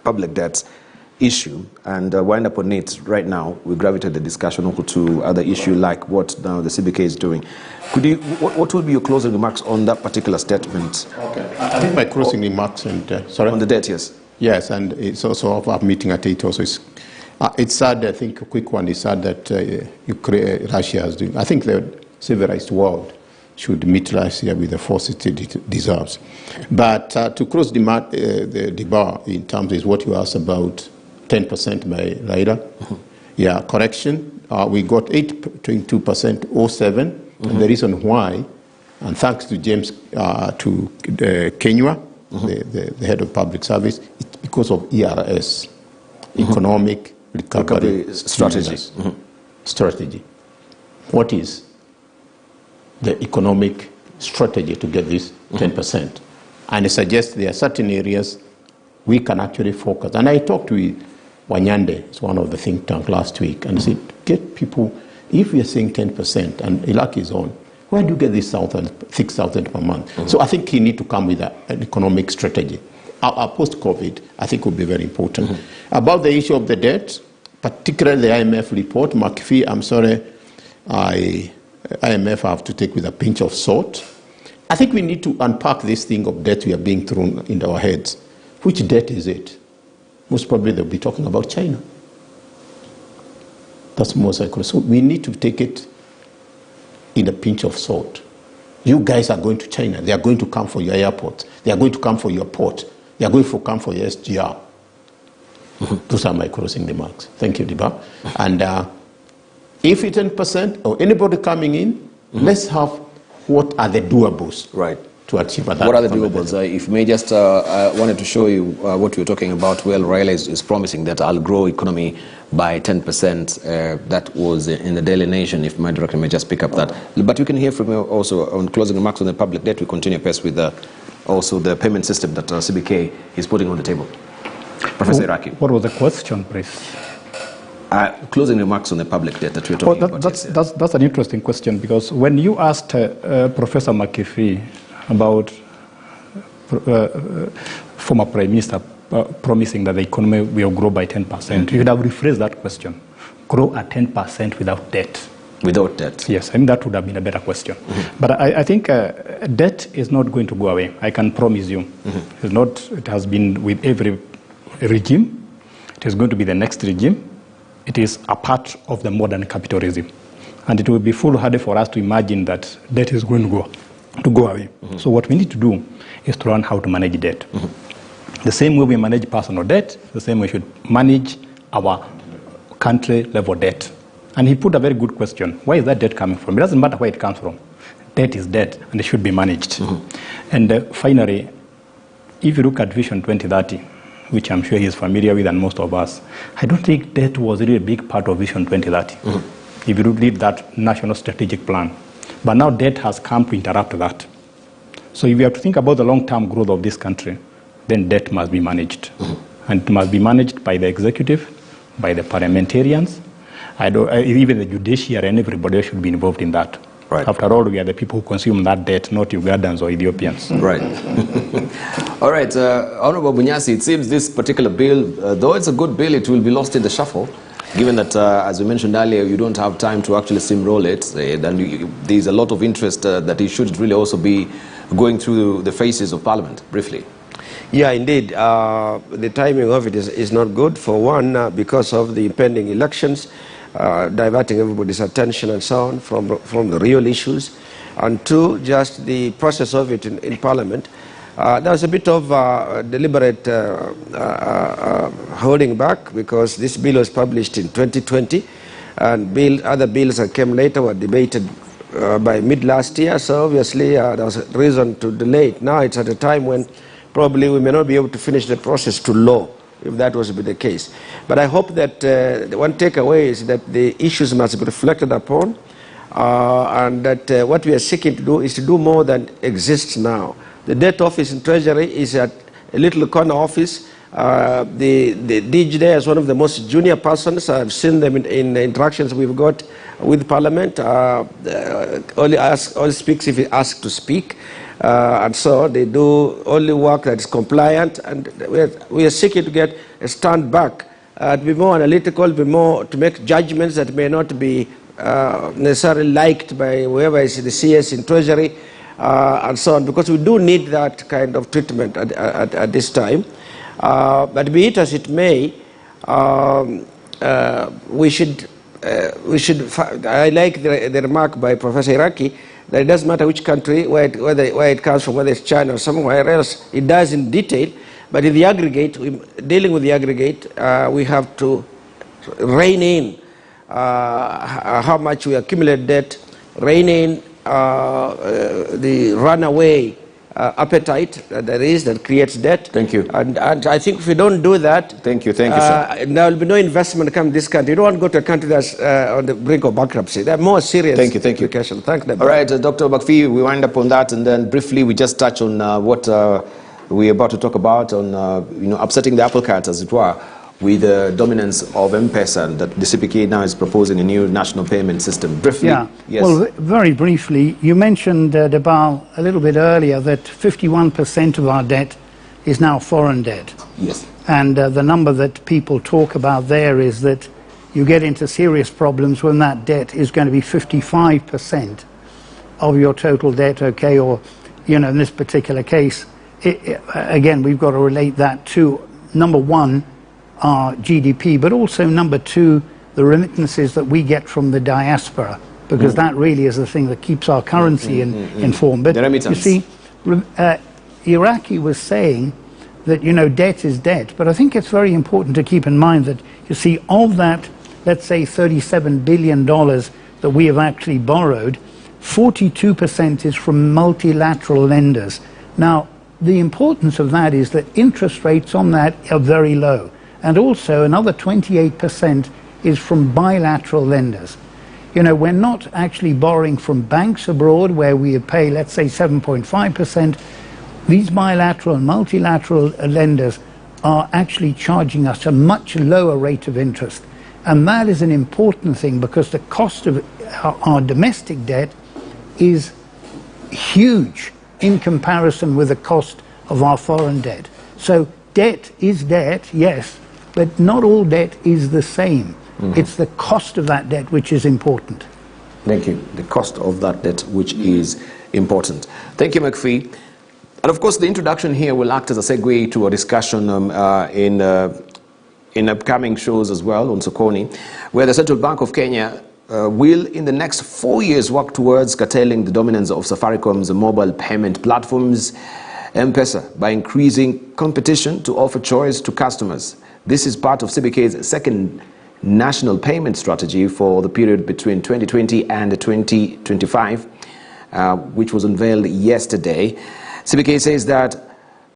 public debts issue and wind up on it right now. We gravitate the discussion also to other issue like what now the CBK is doing. Could you, what would be your closing remarks on that particular statement? Okay. I think my closing remarks and sorry on the debt, yes. Yes, and it's also of our meeting at 8 also. It's sad. I think a quick one is sad that Russia is doing. I think the civilized world should meet Russia with the force it deserves. But to close the bar in terms of what you asked about 10% by Raila. Yeah, correction. We got 8.2% 07. And the reason why, and thanks to James, to Kenya, the head of public service, it's because of ERS, Economic Recovery Strategy. Strategy. What is the economic strategy to get this 10%? And it suggests there are certain areas we can actually focus. And I talked to Wanyande, it's one of the think tank last week, and said, get people, if we are saying 10% and Iraq is on, where do you get this 6,000 per month? So I think he need to come with an economic strategy. Our post-COVID, I think, will be very important. About the issue of the debt, particularly the IMF report, McFie, I'm sorry, IMF have to take with a pinch of salt. I think we need to unpack this thing of debt we are being thrown into our heads. Which debt is it? Most probably they'll be talking about China. That's most likely. So we need to take it in a pinch of salt. You guys are going to China. They are going to come for your airport. They are going to come for your port. They are going to come for your SGR. Those are my closing remarks. Thank you, Diba. And if it's 10% or anybody coming in, let's have what are the doables to achieve that. What are the doables? If may just wanted to show you what we were talking about. Well, Raila is promising that I'll grow economy by 10%. That was in the Daily Nation, if my director may just pick up that. But we can hear from you also on closing remarks on the public debt. We continue first with also the payment system that CBK is putting on the table. Professor Iraqi. What was the question, please? Closing remarks on the public debt that we're talking about. That's an interesting question, because when you asked Professor McFie about former Prime Minister promising that the economy will grow by 10%, you would have rephrased that question. Grow at 10% without debt. Without debt? Yes, I think that would have been a better question. But I think debt is not going to go away. I can promise you. It's not. It has been with every regime. It is going to be the next regime. It is a part of the modern capitalism. And it will be foolhardy for us to imagine that debt is going to go away. So what we need to do is to learn how to manage debt. The same way we manage personal debt, the same way we should manage our country level debt. And he put a very good question. Where is that debt coming from? It doesn't matter where it comes from. Debt is debt, and it should be managed. And finally, if you look at Vision 2030, which I'm sure he is familiar with and most of us, I don't think debt was really a big part of Vision 2030. If you read that national strategic plan. But now debt has come to interrupt that. So if you have to think about the long-term growth of this country, then debt must be managed. And it must be managed by the executive, by the parliamentarians, even the judiciary, and everybody should be involved in that. After all, we are the people who consume that debt, not Ugandans or Ethiopians. All right, Honorable Bunyasi, it seems this particular bill, though it's a good bill, it will be lost in the shuffle, given that, as we mentioned earlier, you don't have time to actually steamroll it. Then there's a lot of interest that it should really also be going through the phases of Parliament, briefly. Yeah, indeed. The timing of it is not good, for one, because of the impending elections, diverting everybody's attention and so on from the real issues, and two, just the process of it in Parliament. There was a bit of deliberate holding back, because this bill was published in 2020, and other bills that came later were debated by mid last year, so obviously there was a reason to delay it. Now it's at a time when probably we may not be able to finish the process to law, if that was to be the case. But I hope that the one takeaway is that the issues must be reflected upon, and that what we are seeking to do is to do more than exists now. The debt office in Treasury is at a little corner office. The DG there is one of the most junior persons. I've seen them in the interactions we've got with Parliament. Only speaks if he asks to speak. and so they do only work that is compliant, and we are seeking to get a stand back, to be more analytical, to make judgments that may not be necessarily liked by whoever is the CS in Treasury, and so on, because we do need that kind of treatment at this time. But be it as it may, we should. I like the remark by Professor Iraqi that it doesn't matter which country, where it comes from, whether it's China or somewhere else, it does in detail. But in the aggregate, dealing with the aggregate, we have to rein in how much we accumulate debt, rein in the runaway appetite that creates debt. Thank you. And I think if we don't do that, thank you, sir. There will be no investment come to this country. You don't want to go to a country that's on the brink of bankruptcy. There are more serious implications. Thank you. All right, Dr. McFie, we wind up on that, and then briefly we just touch on what we're about to talk about on upsetting the apple cart, as it were, with the dominance of M-Pesa, that the CBK now is proposing a new national payment system. Briefly, yeah. Yes. Well, very briefly, you mentioned, Debal, a little bit earlier that 51% of our debt is now foreign debt. Yes. And the number that people talk about there is that you get into serious problems when that debt is going to be 55% of your total debt, okay, or, in this particular case, again, we've got to relate that to, number one, our GDP, but also number two, the remittances that we get from the diaspora, because that really is the thing that keeps our currency in form. But you see, Iraqi was saying that, debt is debt, but I think it's very important to keep in mind that, you see, of that, let's say $37 billion that we have actually borrowed, 42% is from multilateral lenders. Now, the importance of that is that interest rates on that are very low. And also another 28% is from bilateral lenders. We're not actually borrowing from banks abroad where we pay, let's say, 7.5%. These bilateral and multilateral lenders are actually charging us a much lower rate of interest. And that is an important thing because the cost of our domestic debt is huge in comparison with the cost of our foreign debt. So debt is debt, yes, but not all debt is the same. It's the cost of that debt which is important. Thank you. The cost of that debt which is important. Thank you, McFie. And of course, the introduction here will act as a segue to a discussion in upcoming shows as well on Sokoni, where the Central Bank of Kenya will, in the next 4 years, work towards curtailing the dominance of Safaricom's mobile payment platforms, M-Pesa, by increasing competition to offer choice to customers. This is part of CBK's second national payment strategy for the period between 2020 and 2025, which was unveiled yesterday. CBK says that